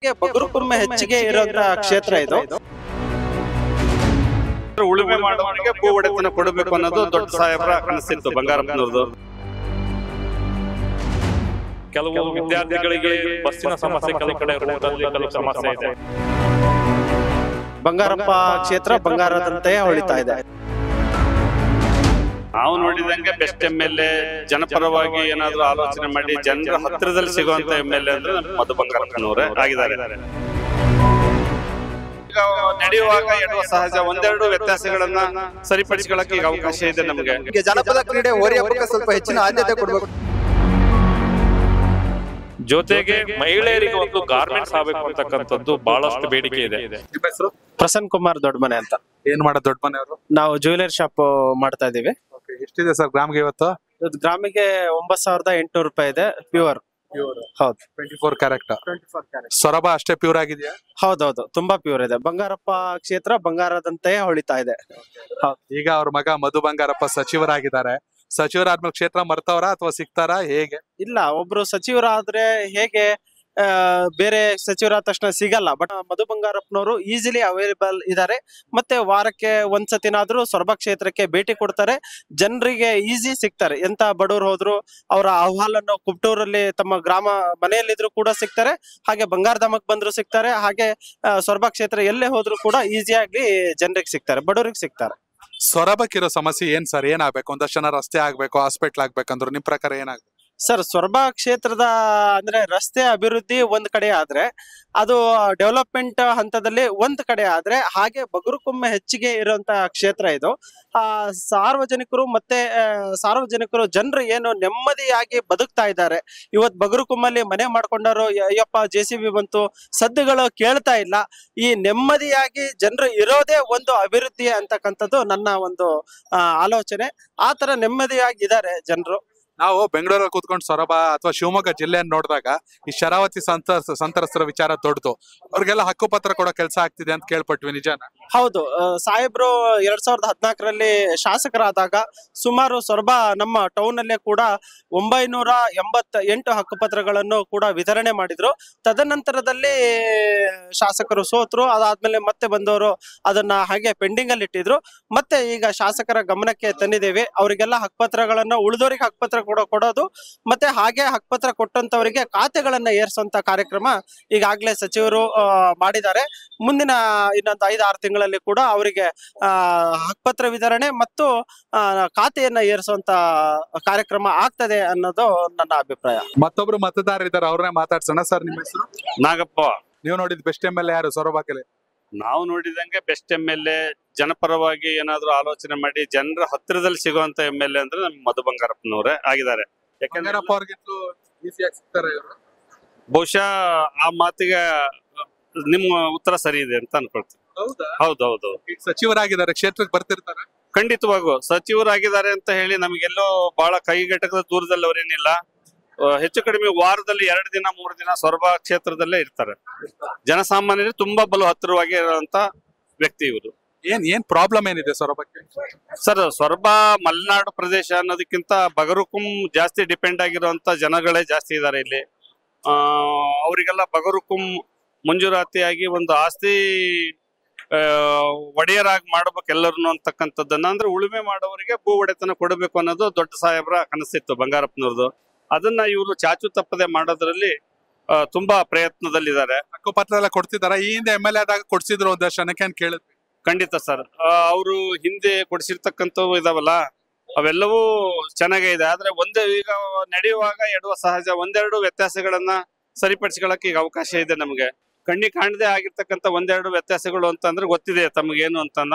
ಬಗರುಕುಂಬೆ ಹೆಚ್ಚಿಗೆ ಇರುವಂತಹ ಕ್ಷೇತ್ರ ಇದು. ಉಳುಮೆ ಮಾಡುವವರಿಗೆ ಭೂ ಒಡೆತನ ಕೊಡಬೇಕು ಅನ್ನೋದು ದೊಡ್ಡ ಸಾಹೇಬರ ಕನಸಿತ್ತು ಬಂಗಾರಪ್ಪನವ್ರದ್ದು. ಕೆಲವು ವಿದ್ಯಾರ್ಥಿಗಳಿಗೆ ಬಸ್ಸಿನ ಸಮಸ್ಯೆ, ಕೆಲವು ಕಡೆ ರೋಡಲ್ಲಿ ಕೆಲವು ಸಮಸ್ಯೆ ಇದೆ. ಬಂಗಾರಪ್ಪ ಕ್ಷೇತ್ರ ಬಂಗಾರದಂತೆಯೇ ಹೊಳಿತಾ ಇದೆ. ನಾವು ನೋಡಿದಂಗೆ ಬೆಸ್ಟ್ MLA, ಜನಪರವಾಗಿ ಏನಾದ್ರು ಆಲೋಚನೆ ಮಾಡಿ ಜನರ ಹತ್ತಿರದಲ್ಲಿ ಸಿಗುವಂತ MLA ಅಂದ್ರೆ ಮಧು ಬಂಗಾರಪ್ಪನವರೇ ಆಗಿದ್ದಾರೆ. ಈಗ ನಡೆಯುವಾಗ ಎಡುವ ಸಹಜ ಒಂದೆರಡು ವ್ಯತ್ಯಾಸಗಳನ್ನ ಸರಿಪಡಿಸಿಕೊಳ್ಳಕ್ಕೆ ಈಗ ಅವಕಾಶ ಇದೆ ನಮಗೆ. ಈಗ ಜನಪದ ಕ್ರೀಡೆ ಹೋರಿ ಹಬ್ಬಕ್ಕೆ ಸ್ವಲ್ಪ ಹೆಚ್ಚಿನ ಆದ್ಯತೆ ಕೊಡಬೇಕು. ಜೊತೆಗೆ ಮಹಿಳೆಯರಿಗೆ ಒಂದು ಗಾರ್ಮೆಂಟ್ಸ್ ಆಗಬೇಕು ಅಂತಕ್ಕಂಥದ್ದು ಬಹಳಷ್ಟು ಬೇಡಿಕೆ ಇದೆ. ನಿಮ್ಮ ಹೆಸರು? ಪ್ರಸನ್ನ ಕುಮಾರ್ ದೊಡ್ಡಮನೆ ಅಂತ. ಏನ್ ಮಾಡೋದು ದೊಡ್ಡ ಮನೆಯವರು? ನಾವು ಜ್ಯುವೆಲರಿ ಶಾಪ್ ಮಾಡ್ತಾ ಇದೀವಿ. ಎಷ್ಟಿದೆ ಸರ್ ಗ್ರಾಮ್ಗೆ ಇವತ್ತು? ಗ್ರಾಮಿಗೆ 9,800 ರೂಪಾಯಿ ಇದೆ. ಪ್ಯೂರ್. ಹೌದು. 24 ಕ್ಯಾರೆಕ್ಟ್. ಸೊರಬ ಅಷ್ಟೇ ಪ್ಯೂರ್ ಆಗಿದೆಯಾ? ಹೌದೌದು, ತುಂಬಾ ಪ್ಯೂರ್ ಇದೆ. ಬಂಗಾರಪ್ಪ ಕ್ಷೇತ್ರ ಬಂಗಾರದಂತೆಯೇ ಹೊಳಿತಾ ಇದೆ. ಈಗ ಅವ್ರ ಮಗ ಮಧು ಬಂಗಾರಪ್ಪ ಸಚಿವರಾಗಿದ್ದಾರೆ. ಸಚಿವರಾದ್ಮೇಲೆ ಕ್ಷೇತ್ರ ಮರ್ತವ್ರ ಅಥವಾ ಸಿಗ್ತಾರಾ, ಹೇಗೆ? ಇಲ್ಲ, ಒಬ್ರು ಸಚಿವರಾದ್ರೆ ಹೇಗೆ ಬೇರೆ ಸಚಿವರಾದ ತಕ್ಷಣ ಸಿಗಲ್ಲ. ಬಟ್ ಮಧು ಬಂಗಾರಪ್ಪನವರು ಈಸಿಲಿ ಅವೈಲೇಬಲ್ ಇದ್ದಾರೆ. ಮತ್ತೆ ವಾರಕ್ಕೆ ಒಂದ್ಸತಿನಾದ್ರೂ ಸೊರಬ ಕ್ಷೇತ್ರಕ್ಕೆ ಭೇಟಿ ಕೊಡ್ತಾರೆ. ಜನರಿಗೆ ಈಸಿ ಸಿಗ್ತಾರೆ. ಎಂತ ಬಡವರು ಹೋದ್ರು ಅವರ ಅಹವಾಲನ್ನು ಕುಪ್ಟೂರಲ್ಲಿ ತಮ್ಮ ಗ್ರಾಮ ಮನೆಯಲ್ಲಿದ್ರು ಕೂಡ ಸಿಗ್ತಾರೆ. ಹಾಗೆ ಬಂಗಾರಧಾಮಕ್ಕೆ ಬಂದ್ರು ಸಿಗ್ತಾರೆ. ಹಾಗೆ ಸೊರಬ ಕ್ಷೇತ್ರ ಎಲ್ಲೇ ಹೋದ್ರು ಕೂಡ ಈಸಿಯಾಗಿ ಜನರಿಗೆ ಸಿಗ್ತಾರೆ, ಬಡವರಿಗೆ ಸಿಗ್ತಾರೆ. ಸೊರಬಕ್ಕಿರೋ ಸಮಸ್ಯೆ ಏನ್ ಸರ್? ಏನಾಗ್ಬೇಕು? ಒಂದಷ್ಟು ಜನ ರಸ್ತೆ ಆಗ್ಬೇಕು, ಹಾಸ್ಪಿಟ್ಲ್ ಆಗ್ಬೇಕಂದ್ರು ನಿಮ್ ಪ್ರಕಾರ ಏನಾಗ್ಬೇಕು ಸರ್? ಸೊರಬ ಕ್ಷೇತ್ರದ ಅಂದ್ರೆ ರಸ್ತೆ ಅಭಿವೃದ್ಧಿ ಒಂದ್ ಕಡೆ ಆದ್ರೆ, ಅದು ಡೆವಲಪ್ಮೆಂಟ್ ಹಂತದಲ್ಲಿ ಒಂದ್ ಕಡೆ ಆದ್ರೆ, ಹಾಗೆ ಬಗರುಕುಂಬೆ ಹೆಚ್ಚಿಗೆ ಇರುವಂತಹ ಕ್ಷೇತ್ರ ಇದು. ಸಾರ್ವಜನಿಕರು ಜನರು ಏನು ನೆಮ್ಮದಿಯಾಗಿ ಬದುಕ್ತಾ ಇದ್ದಾರೆ. ಇವತ್ ಬಗರುಕುಂಬಲ್ಲಿ ಮನೆ ಮಾಡ್ಕೊಂಡವರು ಅಯ್ಯಪ್ಪ JCB ಬಂತು ಸದ್ದುಗಳು ಕೇಳ್ತಾ ಇಲ್ಲ. ಈ ನೆಮ್ಮದಿಯಾಗಿ ಜನರು ಇರೋದೇ ಒಂದು ಅಭಿವೃದ್ಧಿ ಅಂತಕ್ಕಂಥದ್ದು ನನ್ನ ಒಂದು ಆಲೋಚನೆ. ಆ ತರ ನೆಮ್ಮದಿಯಾಗಿ ಇದ್ದಾರೆ ಜನರು. ನಾವು ಬೆಂಗಳೂರಲ್ಲಿ ಕೂತ್ಕೊಂಡು ಸೊರಬ ಅಥವಾ ಶಿವಮೊಗ್ಗ ಜಿಲ್ಲೆಯನ್ನು ನೋಡಿದಾಗ ಈ ಶರಾವತಿ ಸಂತ್ರಸ್ತರ ವಿಚಾರ ದೊಡ್ಡದು. ಅವ್ರಿಗೆಲ್ಲ ಹಕ್ಕುಪತ್ರ ಕೊಡೋ ಕೆಲಸ ಆಗ್ತಿದೆ ಅಂತ ಕೇಳ್ಪಟ್ವಿ, ನಿಜಾನ? ಹೌದು. ಸಾಹೇಬ್ರು 2014ರಲ್ಲಿ ಶಾಸಕರಾದಾಗ ಸುಮಾರು ಸೊರಬ ನಮ್ಮ ಟೌನ್ ಅಲ್ಲೇ ಕೂಡ 988 ಹಕ್ಕುಪತ್ರಗಳನ್ನು ಕೂಡ ವಿತರಣೆ ಮಾಡಿದ್ರು. ತದನಂತರದಲ್ಲಿ ಶಾಸಕರು ಸೋತ್ರು. ಅದಾದ್ಮೇಲೆ ಮತ್ತೆ ಬಂದವರು ಅದನ್ನ ಹಾಗೆ ಪೆಂಡಿಂಗ್ ಅಲ್ಲಿ ಇಟ್ಟಿದ್ರು. ಮತ್ತೆ ಈಗ ಶಾಸಕರ ಗಮನಕ್ಕೆ ತಂದಿದ್ದೇವೆ. ಅವರಿಗೆಲ್ಲ ಹಕ್ಕುಪತ್ರಗಳನ್ನ ಉಳಿದವರಿಗೆ ಹಕ್ಕುಪತ್ರ ಕೊಡೋದು, ಮತ್ತೆ ಹಾಗೆ ಹಕ್ಕುಪತ್ರ ಕೊಟ್ಟಂತವರಿಗೆ ಖಾತೆಗಳನ್ನ ಏರಿಸುವಂತ ಕಾರ್ಯಕ್ರಮ ಈಗಾಗಲೇ ಸಚಿವರು ಮಾಡಿದ್ದಾರೆ. ಮುಂದಿನ ಇನ್ನೊಂದು 5-6 ತಿಂಗಳಲ್ಲಿ ಕೂಡ ಅವರಿಗೆ ಹಕ್ಕುಪತ್ರ ವಿತರಣೆ ಮತ್ತು ಖಾತೆಯನ್ನ ಏರಿಸುವಂತ ಕಾರ್ಯಕ್ರಮ ಆಗ್ತದೆ ಅನ್ನೋದು ನನ್ನ ಅಭಿಪ್ರಾಯ. ಮತ್ತೊಬ್ರು ಮತದಾರರಿದ್ದಾರೆ, ಅವ್ರನ್ನೇ ಮಾತಾಡ್ಸೋಣ. ಸರ್, ನಿಮ್ಮ ಹೆಸರು? ನಾಗಪ್ಪ. ನೀವು ನೋಡಿದ್ ಬೆಸ್ಟ್ MLA ಯಾರು ಸೊರಬಕ್ಕೆ? ನಾವು ನೋಡಿದಂಗೆ ಬೆಸ್ಟ್ MLA, ಜನಪರವಾಗಿ ಏನಾದ್ರು ಆಲೋಚನೆ ಮಾಡಿ ಜನರ ಹತ್ತಿರದಲ್ಲಿ ಸಿಗುವಂತ MLA ಅಂದ್ರೆ ನಮ್ ಮಧು ಬಂಗಾರಪ್ಪನವರೇ ಆಗಿದ್ದಾರೆ. ಯಾಕಂದ್ರೆ ಬಹುಶಃ ಆ ಮಾತಿಗೆ ನಿಮ್ಮ ಉತ್ತರ ಸರಿ ಇದೆ ಅಂತ ಅನ್ಕೊಳ್ತೀನಿ. ಹೌದೌದು. ಸಚಿವರಾಗಿದ್ದಾರೆ, ಕ್ಷೇತ್ರಕ್ಕೆ ಬರ್ತಿರ್ತಾರೆ. ಖಂಡಿತವಾಗೂ ಸಚಿವರಾಗಿದ್ದಾರೆ ಅಂತ ಹೇಳಿ ನಮಗೆಲ್ಲೋ ಬಹಳ ಕೈಗೆಟಕದ ದೂರದಲ್ಲಿ ಅವರೇನಿಲ್ಲ. ಹೆಚ್ಚು ಕಡಿಮೆ ವಾರದಲ್ಲಿ 2 ದಿನ 3 ದಿನ ಸೊರಬ ಕ್ಷೇತ್ರದಲ್ಲೇ ಇರ್ತಾರೆ. ಜನಸಾಮಾನ್ಯರು ತುಂಬಾ ಬಲು ಹತ್ತಿರವಾಗಿ ಇರುವಂತ ವ್ಯಕ್ತಿ ಇವರು. ಏನ್ ಪ್ರಾಬ್ಲಮ್ ಏನಿದೆ ಸೊರಬಕ್ಕೆ? ಸರ್, ಸೊರಬ ಮಲೆನಾಡು ಪ್ರದೇಶ ಅನ್ನೋದಕ್ಕಿಂತ ಬಗರುಕುಂ ಜಾಸ್ತಿ ಡಿಪೆಂಡ್ ಆಗಿರುವಂತ ಜನಗಳೇ ಜಾಸ್ತಿ ಇದ್ದಾರೆ ಇಲ್ಲಿ. ಅವರಿಗೆಲ್ಲ ಬಗರುಕುಂ ಮಂಜೂರಾತಿಯಾಗಿ ಒಂದು ಆಸ್ತಿ ಒಡೆಯರಾಗಿ ಮಾಡ್ಬೇಕು ಎಲ್ಲರನ್ನು ಅಂತಕ್ಕಂಥದ್ದನ್ನ, ಅಂದ್ರೆ ಉಳುಮೆ ಮಾಡೋವರಿಗೆ ಭೂ ಒಡೆತನ ಕೊಡಬೇಕು ಅನ್ನೋದು ದೊಡ್ಡ ಸಾಹೇಬರ ಕನಸಿತ್ತು ಬಂಗಾರಪ್ಪನವ್ರದ್ದು. ಅದನ್ನ ಇವರು ಚಾಚು ತಪ್ಪದೆ ಮಾಡೋದ್ರಲ್ಲಿ ತುಂಬಾ ಪ್ರಯತ್ನದಲ್ಲಿದ್ದಾರೆ. ಹಕ್ಕುಪತ್ರ ಎಲ್ಲ ಕೊಡ್ತಿದಾರ? ಈ ಹಿಂದೆ MLA ಆದಾಗ ಕೊಡ್ಸಿದ್ರು ಒಂದಷ್ಟು ಜನಕ್ಕೆ ಅಂತ ಕೇಳಿದ್ವಿ. ಖಂಡಿತ ಸರ್, ಅವರು ಹಿಂದೆ ಕೊಡಿಸಿರ್ತಕ್ಕಂಥವು ಇದಾವಲ್ಲ, ಅವೆಲ್ಲವೂ ಚೆನ್ನಾಗೇ ಇದೆ. ಆದ್ರೆ ಈಗ ನಡೆಯುವಾಗ ಎಡುವ ಸಹಜ ಒಂದೆರಡು ವ್ಯತ್ಯಾಸಗಳನ್ನ ಸರಿಪಡಿಸಿಕೊಳ್ಳಕ್ಕೆ ಈಗ ಅವಕಾಶ ಇದೆ ನಮಗೆ. ಕಣ್ಣಿ ಕಾಣದೆ ಆಗಿರ್ತಕ್ಕಂಥ ಒಂದೆರಡು ವ್ಯತ್ಯಾಸಗಳು ಅಂತಂದ್ರೆ ಗೊತ್ತಿದೆ ತಮಗೇನು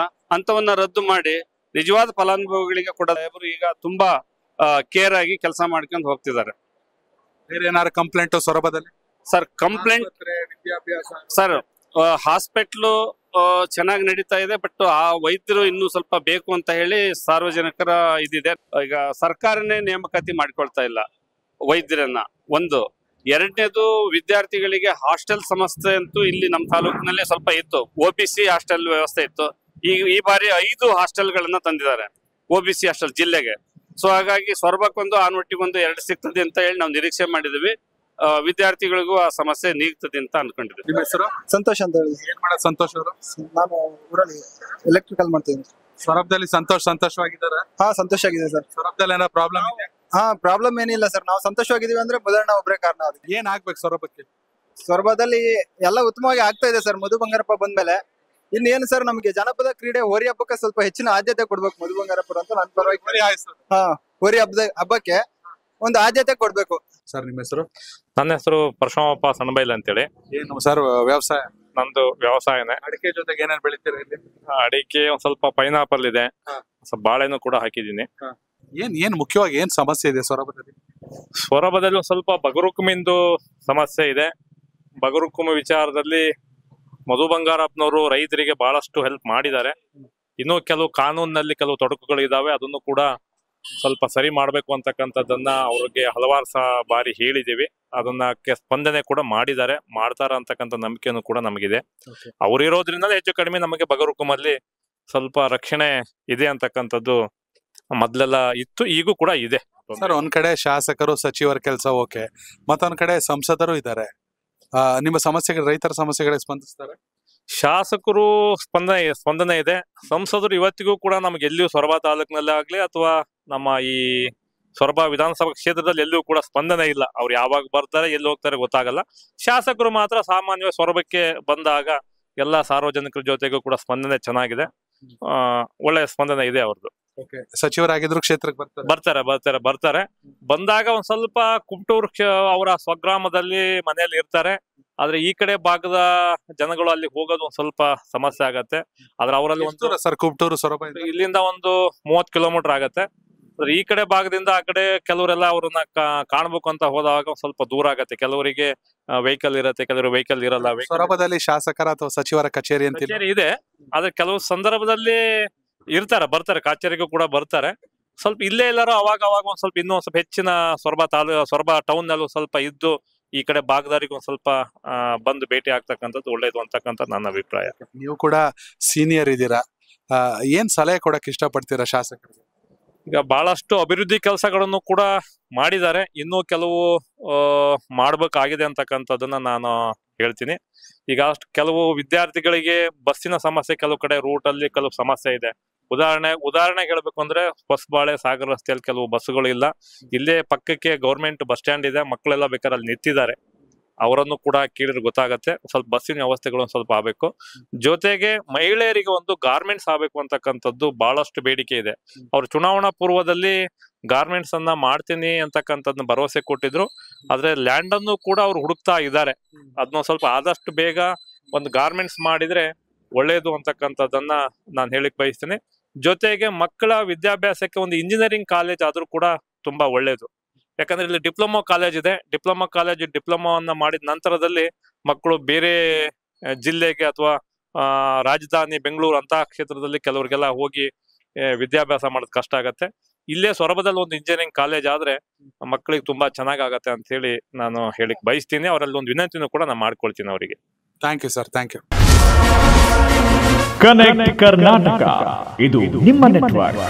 ಅಂತವನ್ನ ರದ್ದು ಮಾಡಿ ನಿಜವಾದ ಫಲಾನುಭವಿಗಳಿಗೆ ಕೊಡೋದು ಈಗ ತುಂಬಾ ಕೇರ್ ಆಗಿ ಕೆಲಸ ಮಾಡ್ಕೊಂಡು ಹೋಗ್ತಿದ್ದಾರೆ. ಬೇರೆ ಏನಾದ್ರು ಕಂಪ್ಲೇಂಟ್ ಸೊರಬದಲ್ಲಿ? ಸರ್, ಕಂಪ್ಲೇಂಟ್ ಸರ್, ಹಾಸ್ಪಿಟ್ಲು ಚೆನ್ನಾಗಿ ನಡೀತಾ ಇದೆ. ಬಟ್ ಆ ವೈದ್ಯರು ಇನ್ನೂ ಸ್ವಲ್ಪ ಬೇಕು ಅಂತ ಹೇಳಿ ಸಾರ್ವಜನಿಕರ ಇದಿದೆ. ಈಗ ಸರ್ಕಾರನೇ ನೇಮಕಾತಿ ಮಾಡ್ಕೊಳ್ತಾ ಇಲ್ಲ ವೈದ್ಯರನ್ನ. ಒಂದು. ಎರಡನೇದು, ವಿದ್ಯಾರ್ಥಿಗಳಿಗೆ ಹಾಸ್ಟೆಲ್ ಸಮಸ್ಯೆ ಅಂತೂ ಇಲ್ಲಿ ನಮ್ಮ ತಾಲೂಕಿನಲ್ಲಿ ಸ್ವಲ್ಪ ಇತ್ತು. OBC ಹಾಸ್ಟೆಲ್ ವ್ಯವಸ್ಥೆ ಇತ್ತು. ಈ ಬಾರಿ 5 ಹಾಸ್ಟೆಲ್ಗಳನ್ನ ತಂದಿದ್ದಾರೆ OBC ಹಾಸ್ಟೆಲ್ ಜಿಲ್ಲೆಗೆ. ಸೊ ಹಾಗಾಗಿ ಸೊರಬಕ್ಕೊಂದು, ಆನವಟ್ಟಿಗೊಂದು 2 ಸಿಗ್ತದೆ ಅಂತ ಹೇಳಿ ನಾವು ನಿರೀಕ್ಷೆ ಮಾಡಿದ್ವಿ. ವಿದ್ಯಾರ್ಥಿಗಳಿಗೂ ಆ ಸಮಸ್ಯೆ ನೀಗ್ತದೆ ಅಂತ ಅನ್ಕೊಂಡಿದ್ದೆ. ನಿಮ್ಮ ಹೆಸರು? ಸಂತೋಷ್ ಅಂತ ಹೇಳಿ. ಏನ್ ಮಾಡೋದು ಸಂತೋಷ್ ಅವರು? ನಾನು ಊರಲ್ಲಿ ಎಲೆಕ್ಟ್ರಿಕಲ್ ಮಾಡ್ತೀನಿ. ಸೊರಬದಲ್ಲಿ ಸಂತೋಷವಾಗಿದ್ದಾರೆ? ಹಾ, ಸಂತೋಷ ಆಗಿದೆ ಸರ್. ಸೊರಬದಲ್ಲಿ ಏನೋ ಪ್ರಾಬ್ಲಮ್ ಇದೆ? ಹಾ, ಪ್ರಾಬ್ಲಮ್ ಏನಿಲ್ಲ ಸರ್. ನಾವು ಸಂತೋಷವಾಗಿದೀವಿ ಅಂದ್ರೆ ಮೊದಲಣ್ಣ ಒಬ್ಬರೇ ಕಾರಣ. ಅದಕ್ಕೆ ಏನ್ ಆಗ್ಬೇಕು ಸೊರಬಕ್ಕೆ? ಸೊರಬದಲ್ಲಿ ಎಲ್ಲ ಉತ್ತಮವಾಗಿ ಆಗ್ತಾ ಇದೆ ಸರ್. ಮಧು ಬಂಗಾರಪ್ಪ ಬಂದ್ಮೇಲೆ ಇನ್ನೇನು ಸರ್, ನಮಗೆ ಜನಪದ ಕ್ರೀಡೆ ಹೋರಿ ಹಬ್ಬಕ್ಕೆ ಸ್ವಲ್ಪ ಹೆಚ್ಚಿನ ಆದ್ಯತೆ ಕೊಡ್ಬೇಕು ಮಧು ಬಂಗಾರಪ್ಪ ಅಂತ ನನ್ನ ಪರವಾಗಿ. ಹಾ, ಹೋರಿ ಹಬ್ಬಕ್ಕೆ ಒಂದು ಆದ್ಯತೆ ಕೊಡ್ಬೇಕು ಸರ್. ನಿಮ್ಮ ಹೆಸರು? ನನ್ನ ಹೆಸರು ಪರಶುರಾಮಪ್ಪ ಸಣ್ಣಬೈಲ್ ಅಂತೇಳಿ. ಏನು ಸರ್ ವ್ಯವಸಾಯ? ನಮ್ದು ವ್ಯವಸಾಯನೇ. ಅಡಿಕೆ ಜೊತೆಗೆ ಏನೇನು ಬೆಳಿತೀರಾ ಇಲ್ಲಿ? ಅಡಿಕೆ, ಒಂದ್ ಸ್ವಲ್ಪ ಪೈನಾಪಲ್ ಇದೆ, ಸ್ವಲ್ಪ ಬಾಳೆನೂ ಕೂಡ ಹಾಕಿದೀನಿ. ಏನ್ ಮುಖ್ಯವಾಗಿ ಏನ್ ಸಮಸ್ಯೆ ಇದೆ ಸೊರಬದಲ್ಲಿ? ಸೊರಬದಲ್ಲಿ ಒಂದ್ ಸ್ವಲ್ಪ ಬಗರುಕುಮಿಂದು ಸಮಸ್ಯೆ ಇದೆ. ಬಗರುಕುಮ ವಿಚಾರದಲ್ಲಿ ಮಧು ಬಂಗಾರಪ್ಪನವರು ರೈತರಿಗೆ ಬಹಳಷ್ಟು ಹೆಲ್ಪ್ ಮಾಡಿದ್ದಾರೆ. ಇನ್ನೂ ಕೆಲವು ಕಾನೂನಿನಲ್ಲಿ ಕೆಲವು ತೊಡಕುಗಳಿದಾವೆ, ಅದನ್ನು ಕೂಡ ಸ್ವಲ್ಪ ಸರಿ ಮಾಡ್ಬೇಕು ಅಂತಕ್ಕಂಥದ್ದನ್ನ ಅವ್ರಿಗೆ ಹಲವಾರು ಬಾರಿ ಹೇಳಿದೀವಿ. ಅದನ್ನ ಸ್ಪಂದನೆ ಕೂಡ ಮಾಡಿದ್ದಾರೆ, ಮಾಡ್ತಾರ ಅಂತಕ್ಕಂಥ ನಂಬಿಕೆನೂ ಕೂಡ ನಮಗಿದೆ. ಅವ್ರಿರೋದ್ರಿಂದಲೇ ಹೆಚ್ಚು ಕಡಿಮೆ ನಮಗೆ ಬಗರುಕುಮಲ್ಲಿ ಸ್ವಲ್ಪ ರಕ್ಷಣೆ ಇದೆ ಅಂತಕ್ಕಂಥದ್ದು ಮೊದ್ಲೆಲ್ಲ ಇತ್ತು, ಈಗೂ ಕೂಡ ಇದೆ. ಸರ್, ಒಂದ್ ಕಡೆ ಶಾಸಕರು ಸಚಿವರ ಕೆಲಸ ಓಕೆ, ಮತ್ತೊಂದ್ ಕಡೆ ಸಂಸದರು ಇದ್ದಾರೆ. ನಿಮ್ಮ ಸಮಸ್ಯೆಗಳು, ರೈತರ ಸಮಸ್ಯೆಗಳಿಗೆ ಸ್ಪಂದಿಸ್ತಾರೆ? ಶಾಸಕರು ಸ್ಪಂದನೆ ಇದೆ. ಸಂಸದರು ಇವತ್ತಿಗೂ ಕೂಡ ನಮ್ಗೆ ಎಲ್ಲಿಯೂ ಸೊರಬ ತಾಲೂಕಿನಲ್ಲಿ ಆಗ್ಲಿ ಅಥವಾ ನಮ್ಮ ಈ ಸೊರಬ ವಿಧಾನಸಭಾ ಕ್ಷೇತ್ರದಲ್ಲಿ ಎಲ್ಲೂ ಕೂಡ ಸ್ಪಂದನೆ ಇಲ್ಲ. ಅವ್ರು ಯಾವಾಗ ಬರ್ತಾರೆ, ಎಲ್ಲಿ ಹೋಗ್ತಾರೆ ಗೊತ್ತಾಗಲ್ಲ. ಶಾಸಕರು ಮಾತ್ರ ಸಾಮಾನ್ಯವಾಗಿ ಸೊರಬಕ್ಕೆ ಬಂದಾಗ ಎಲ್ಲಾ ಸಾರ್ವಜನಿಕರ ಜೊತೆಗೂ ಕೂಡ ಸ್ಪಂದನೆ ಚೆನ್ನಾಗಿದೆ, ಒಳ್ಳೆ ಸ್ಪಂದನೆ ಇದೆ ಅವ್ರದ್ದು. ಸಚಿವರಾಗಿದ್ರು ಕ್ಷೇತ್ರಕ್ಕೆ ಬರ್ತಾರೆ. ಬಂದಾಗ ಒಂದ್ ಸ್ವಲ್ಪ ಕುಮಟೂರು ಅವರ ಸ್ವಗ್ರಾಮದಲ್ಲಿ ಮನೆಯಲ್ಲಿ ಇರ್ತಾರೆ. ಆದ್ರೆ ಈ ಕಡೆ ಭಾಗದ ಜನಗಳು ಅಲ್ಲಿ ಹೋಗೋದು ಒಂದ್ ಸ್ವಲ್ಪ ಸಮಸ್ಯೆ ಆಗತ್ತೆ. ಆದ್ರೆ ಅವರಲ್ಲಿ ಒಂದು ಸರ್ ಕುಮಟೂರು ಸೊರಬ ಇಲ್ಲಿಂದ ಒಂದು 30 ಕಿಲೋಮೀಟರ್ ಆಗತ್ತೆ. ಈ ಕಡೆ ಭಾಗದಿಂದ ಆ ಕಡೆ ಕೆಲವರೆಲ್ಲ ಅವ್ರನ್ನ ಕಾಣ್ಬೇಕು ಅಂತ ಹೋದಾಗ ಒಂದ್ ಸ್ವಲ್ಪ ದೂರ ಆಗತ್ತೆ. ಕೆಲವರಿಗೆ ವೆಹಿಕಲ್ ಇರತ್ತೆ, ಕೆಲವರು ವೆಹಿಕಲ್ ಇರಲ್ಲ. ಸೊರಬದಲ್ಲಿ ಶಾಸಕರ ಅಥವಾ ಸಚಿವರ ಕಚೇರಿ ಅಂತ ಇದೆ, ಆದ್ರೆ ಕೆಲವು ಸಂದರ್ಭದಲ್ಲಿ ಬರ್ತಾರೆ, ಕಚೇರಿಗೂ ಕೂಡ ಬರ್ತಾರೆ. ಸ್ವಲ್ಪ ಇಲ್ಲೇ ಎಲ್ಲಾರು ಅವಾಗ ಒಂದ್ ಸ್ವಲ್ಪ ಇನ್ನೂ ಒಂದ್ ಸ್ವಲ್ಪ ಹೆಚ್ಚಿನ ಸೊರಬ ಟೌನ್ ನಲ್ಲಿ ಸ್ವಲ್ಪ ಇದ್ದು ಈ ಕಡೆ ಭಾಗದಾರಿಗೆ ಒಂದ್ ಸ್ವಲ್ಪ ಬಂದು ಭೇಟಿ ಆಗ್ತಕ್ಕಂಥದ್ದು ಒಳ್ಳೇದು ಅಂತಕ್ಕಂಥ ನನ್ನ ಅಭಿಪ್ರಾಯ. ನೀವು ಕೂಡ ಸೀನಿಯರ್ ಇದ್ದೀರಾ, ಏನ್ ಸಲಹೆ ಕೊಡಕ್ ಇಷ್ಟಪಡ್ತೀರಾ ಶಾಸಕರಿಗೆ? ಈಗ ಬಹಳಷ್ಟು ಅಭಿವೃದ್ಧಿ ಕೆಲಸಗಳನ್ನು ಕೂಡ ಮಾಡಿದ್ದಾರೆ, ಇನ್ನೂ ಕೆಲವು ಮಾಡ್ಬೇಕಾಗಿದೆ ಅಂತಕ್ಕಂಥದ್ದನ್ನ ನಾನು ಹೇಳ್ತೀನಿ. ಈಗ ಕೆಲವು ವಿದ್ಯಾರ್ಥಿಗಳಿಗೆ ಬಸ್ಸಿನ ಸಮಸ್ಯೆ, ಕೆಲವು ಕಡೆ ರೂಟ್ ಅಲ್ಲಿ ಕೆಲವು ಸಮಸ್ಯೆ ಇದೆ. ಉದಾಹರಣೆ ಹೇಳ್ಬೇಕು ಅಂದ್ರೆ ಹೊಸಬಾಳೆ ಸಾಗರ ರಸ್ತೆಯಲ್ಲಿ ಕೆಲವು ಬಸ್ಸುಗಳು ಇಲ್ಲ. ಇಲ್ಲೇ ಪಕ್ಕಕ್ಕೆ ಗೌರ್ಮೆಂಟ್ ಬಸ್ ಸ್ಟ್ಯಾಂಡ್ ಇದೆ, ಮಕ್ಕಳೆಲ್ಲ ಬೇಕಾದ್ರೆ ಅಲ್ಲಿ ನಿಂತಿದ್ದಾರೆ. ಅವರನ್ನು ಕೂಡ ಕೇಳಿದ್ರೆ ಗೊತ್ತಾಗತ್ತೆ. ಸ್ವಲ್ಪ ಬಸ್ಸಿನ ವ್ಯವಸ್ಥೆಗಳು ಸ್ವಲ್ಪ ಆಗ್ಬೇಕು. ಜೊತೆಗೆ ಮಹಿಳೆಯರಿಗೆ ಒಂದು ಗಾರ್ಮೆಂಟ್ಸ್ ಆಗ್ಬೇಕು ಅಂತಕ್ಕಂಥದ್ದು ಬಹಳಷ್ಟು ಬೇಡಿಕೆ ಇದೆ. ಅವ್ರು ಚುನಾವಣಾ ಪೂರ್ವದಲ್ಲಿ ಗಾರ್ಮೆಂಟ್ಸ್ ಅನ್ನ ಮಾಡ್ತೀನಿ ಅಂತಕ್ಕಂಥದ್ದನ್ನ ಭರವಸೆ ಕೊಟ್ಟಿದ್ರು. ಆದ್ರೆ ಲ್ಯಾಂಡ್ ಅನ್ನು ಕೂಡ ಅವ್ರು ಹುಡುಕ್ತಾ ಇದ್ದಾರೆ. ಅದನ್ನ ಸ್ವಲ್ಪ ಆದಷ್ಟು ಬೇಗ ಒಂದು ಗಾರ್ಮೆಂಟ್ಸ್ ಮಾಡಿದ್ರೆ ಒಳ್ಳೇದು ಅಂತಕ್ಕಂಥದ್ದನ್ನ ನಾನು ಹೇಳಿಕ್ ಬಯಸ್ತೀನಿ. ಜೊತೆಗೆ ಮಕ್ಕಳ ವಿದ್ಯಾಭ್ಯಾಸಕ್ಕೆ ಒಂದು ಇಂಜಿನಿಯರಿಂಗ್ ಕಾಲೇಜ್ ಆದ್ರೂ ಕೂಡ ತುಂಬಾ ಒಳ್ಳೇದು. ಯಾಕಂದ್ರೆ ಇಲ್ಲಿ ಡಿಪ್ಲೊಮಾ ಕಾಲೇಜ್ ಇದೆ. ಡಿಪ್ಲೊಮಾವನ್ನ ಮಾಡಿದ ನಂತರದಲ್ಲಿ ಮಕ್ಕಳು ಬೇರೆ ಜಿಲ್ಲೆಗೆ ಅಥವಾ ರಾಜಧಾನಿ ಬೆಂಗಳೂರು ಅಂತ ಕ್ಷೇತ್ರದಲ್ಲಿ ಕೆಲವರಿಗೆಲ್ಲ ಹೋಗಿ ವಿದ್ಯಾಭ್ಯಾಸ ಮಾಡೋದು ಕಷ್ಟ ಆಗತ್ತೆ. ಇಲ್ಲೇ ಸೊರಬದಲ್ಲಿ ಒಂದು ಇಂಜಿನಿಯರಿಂಗ್ ಕಾಲೇಜ್ ಆದ್ರೆ ಮಕ್ಕಳಿಗೆ ತುಂಬಾ ಚೆನ್ನಾಗತ್ತೆ ಅಂತ ಹೇಳಿ ನಾನು ಹೇಳಿಕ್ ಬಯಸ್ತೀನಿ. ಅವರಲ್ಲಿ ಒಂದು ವಿನಂತಿನೂ ಕೂಡ ನಾನು ಮಾಡ್ಕೊಳ್ತೀನಿ ಅವರಿಗೆ. Thank you sir, thank you. Connect Karnataka, ಇದು ನಿಮ್ಮ ನೆಟ್ವರ್ಕ್.